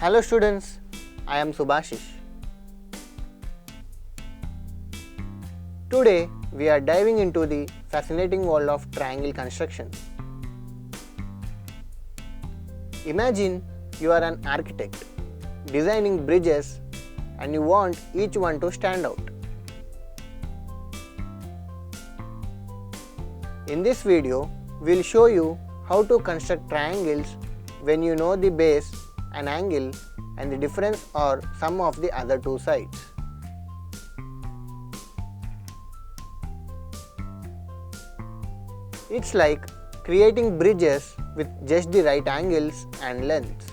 Hello students, I am Subhashish. Today we are diving into the fascinating world of triangle construction. Imagine you are an architect designing bridges and you want each one to stand out. In this video, we will show you how to construct triangles when you know the base, an angle, and the difference or sum of the other two sides. It's like creating bridges with just the right angles and lengths.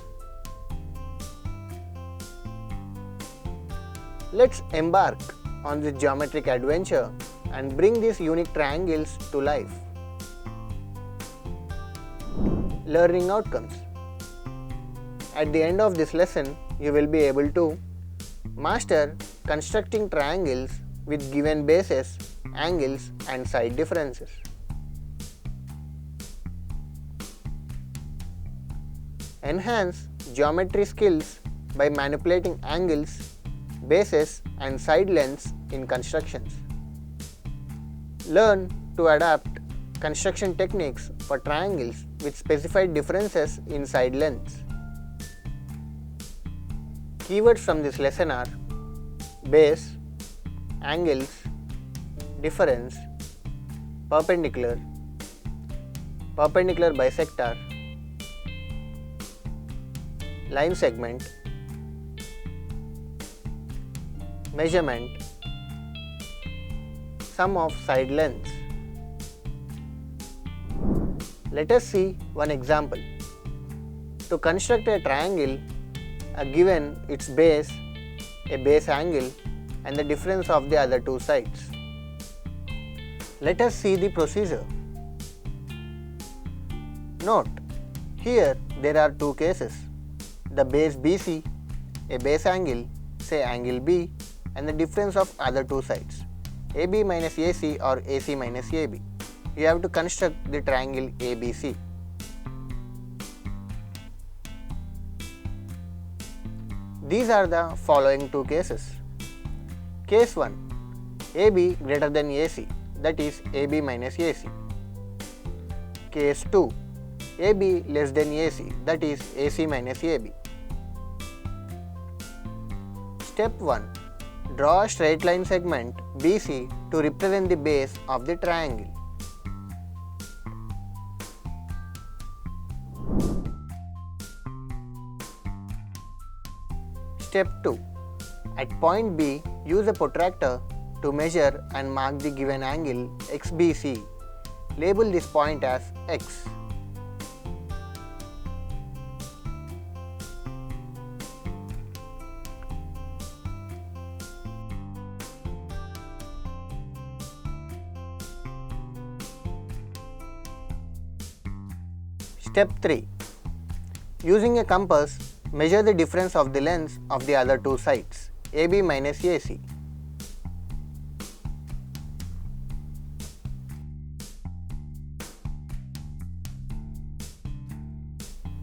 Let's embark on this geometric adventure and bring these unique triangles to life. Learning outcomes. At the end of this lesson, you will be able to master constructing triangles with given bases, angles, and side differences. Enhance geometry skills by manipulating angles, bases, and side lengths in constructions. Learn to adapt construction techniques for triangles with specified differences in side lengths. Keywords from this lesson are base, angles, difference, perpendicular, perpendicular bisector, line segment, measurement, sum of side lengths. Let us see one example. To construct a triangle, given its base, a base angle, and the difference of the other two sides. Let us see the procedure. Note, here there are two cases. The base BC, a base angle, say angle B, and the difference of other two sides, AB minus AC or AC minus AB. You have to construct the triangle ABC. These are the following two cases. Case 1, AB greater than AC, that is AB minus AC. Case 2, AB less than AC, that is AC minus AB. Step 1. Draw a straight line segment BC to represent the base of the triangle. Step 2. At point B, use a protractor to measure and mark the given angle XBC. Label this point as X. Step 3. Using a compass, measure the difference of the lengths of the other two sides, AB minus AC.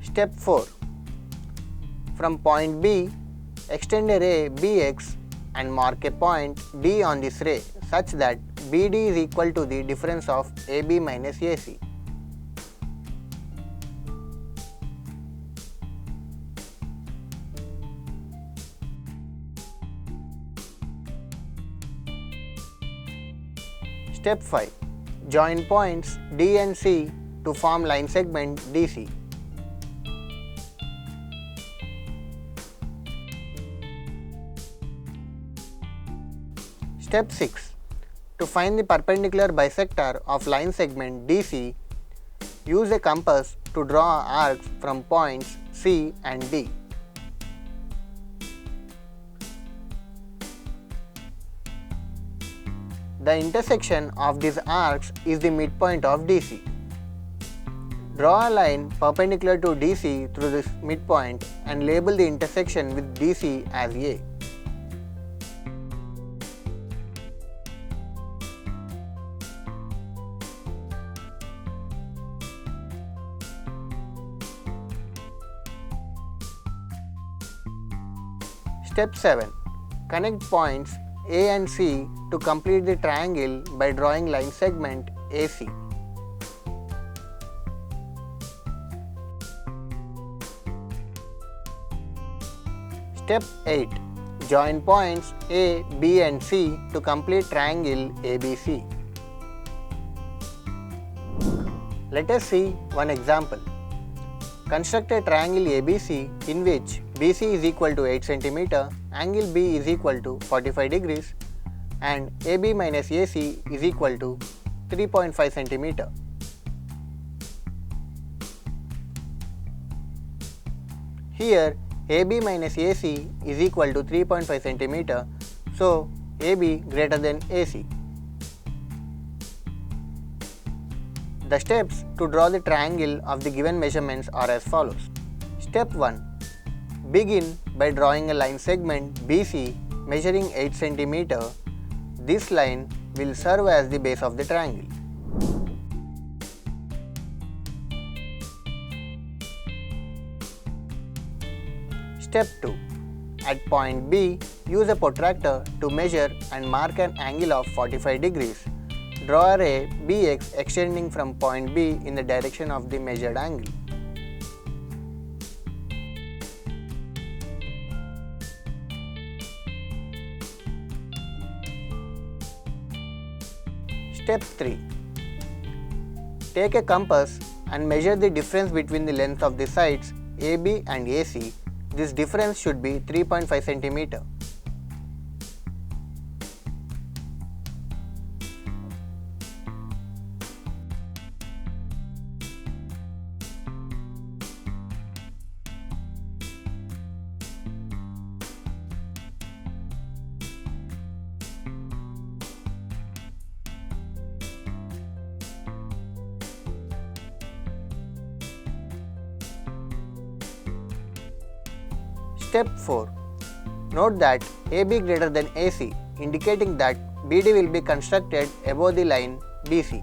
Step 4. From point B, extend a ray BX and mark a point D on this ray such that BD is equal to the difference of AB minus AC. Step 5. Join points D and C to form line segment DC. Step 6. To find the perpendicular bisector of line segment DC, use a compass to draw arcs from points C and D. The intersection of these arcs is the midpoint of DC. Draw a line perpendicular to DC through this midpoint and label the intersection with DC as A. Step 7. Connect points A and C to complete the triangle by drawing line segment AC. Step 8. Join points A, B and C to complete triangle ABC. Let us see one example. Construct a triangle ABC in which BC is equal to 8 cm, angle B is equal to 45 degrees and AB minus AC is equal to 3.5 cm. Here AB minus AC is equal to 3.5 cm, so AB greater than AC. The steps to draw the triangle of the given measurements are as follows. Step 1. Begin by drawing a line segment BC measuring 8 cm. This line will serve as the base of the triangle. Step 2. At point B, use a protractor to measure and mark an angle of 45 degrees. Draw a ray BX extending from point B in the direction of the measured angle. Step 3. Take a compass and measure the difference between the length of the sides AB and AC. This difference should be 3.5 cm. Step 4. Note that AB greater than AC, indicating that BD will be constructed above the line BC.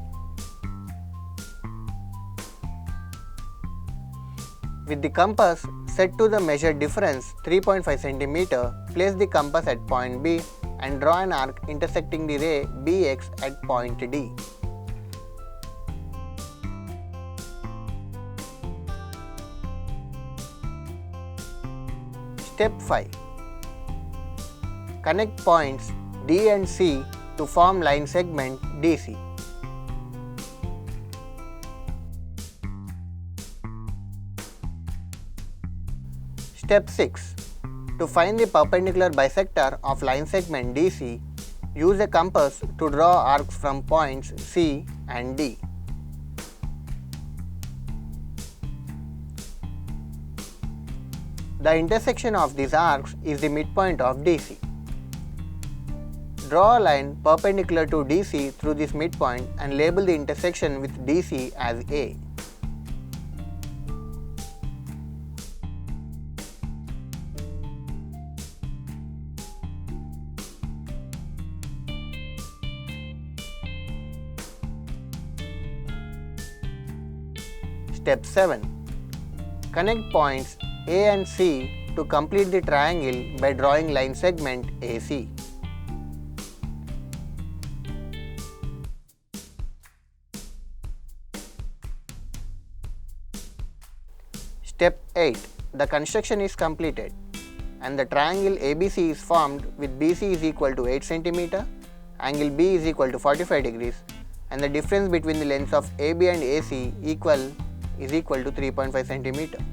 With the compass set to the measured difference 3.5 cm, place the compass at point B and draw an arc intersecting the ray BX at point D. Step 5. Connect points D and C to form line segment DC. Step 6. To find the perpendicular bisector of line segment DC, use a compass to draw arcs from points C and D. The intersection of these arcs is the midpoint of DC. Draw a line perpendicular to DC through this midpoint and label the intersection with DC as A. Step 7. Connect points A and C to complete the triangle by drawing line segment AC. Step 8. The construction is completed and the triangle ABC is formed with BC is equal to 8 cm, angle B is equal to 45 degrees and the difference between the lengths of AB and AC is equal to 3.5 cm.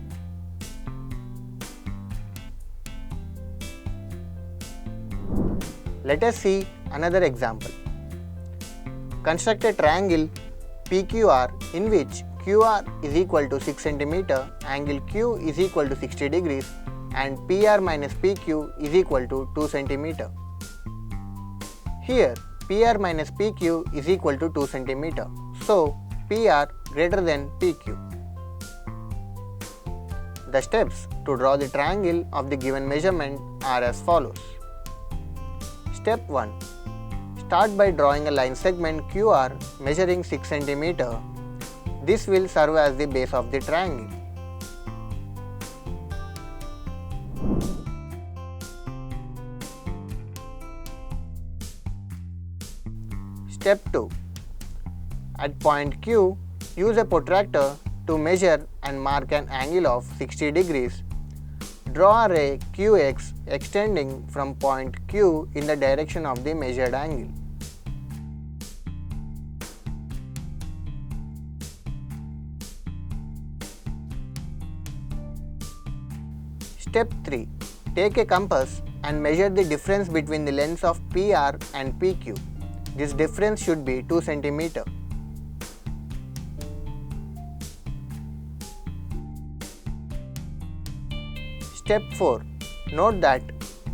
Let us see another example. Construct a triangle PQR in which QR is equal to 6 cm, angle Q is equal to 60 degrees and PR minus PQ is equal to 2 cm. Here PR minus PQ is equal to 2 cm, so PR greater than PQ. The steps to draw the triangle of the given measurement are as follows. Step 1. Start by drawing a line segment QR measuring 6 cm. This will serve as the base of the triangle. Step 2. At point Q, use a protractor to measure and mark an angle of 60 degrees. Draw a ray QX extending from point Q in the direction of the measured angle. Step 3. Take a compass and measure the difference between the lengths of PR and PQ. This difference should be 2 cm. Step 4. Note that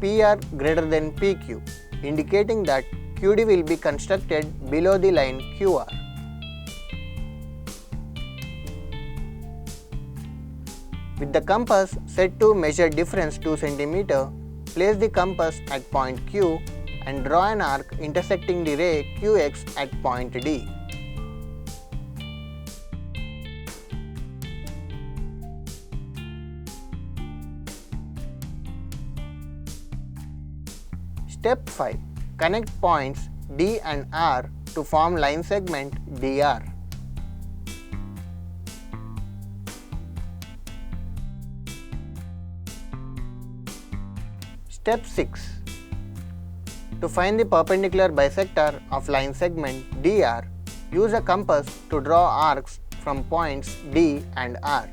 PR greater than PQ, indicating that QD will be constructed below the line QR. With the compass set to measure difference 2 cm, place the compass at point Q and draw an arc intersecting the ray QX at point D. Step 5. Connect points D and R to form line segment DR. Step 6. To find the perpendicular bisector of line segment DR, use a compass to draw arcs from points D and R.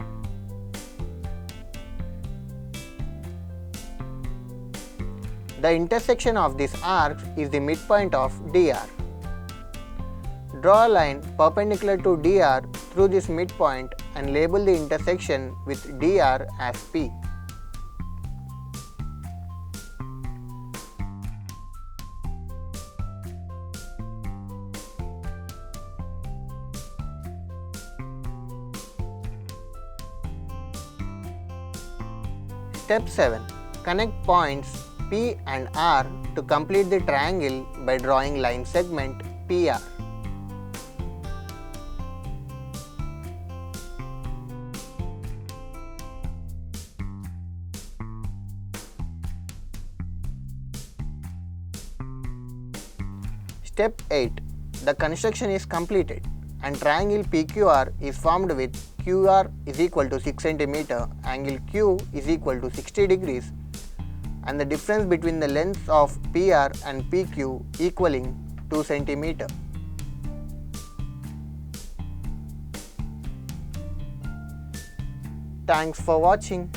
The intersection of these arcs is the midpoint of DR. Draw a line perpendicular to DR through this midpoint and label the intersection with DR as P. Step 7. Connect points P and R to complete the triangle by drawing line segment PR. Step 8. The construction is completed and triangle PQR is formed with QR is equal to 6 cm, angle Q is equal to 60 degrees, and the difference between the lengths of PR and PQ equaling 2 cm. Thanks for watching.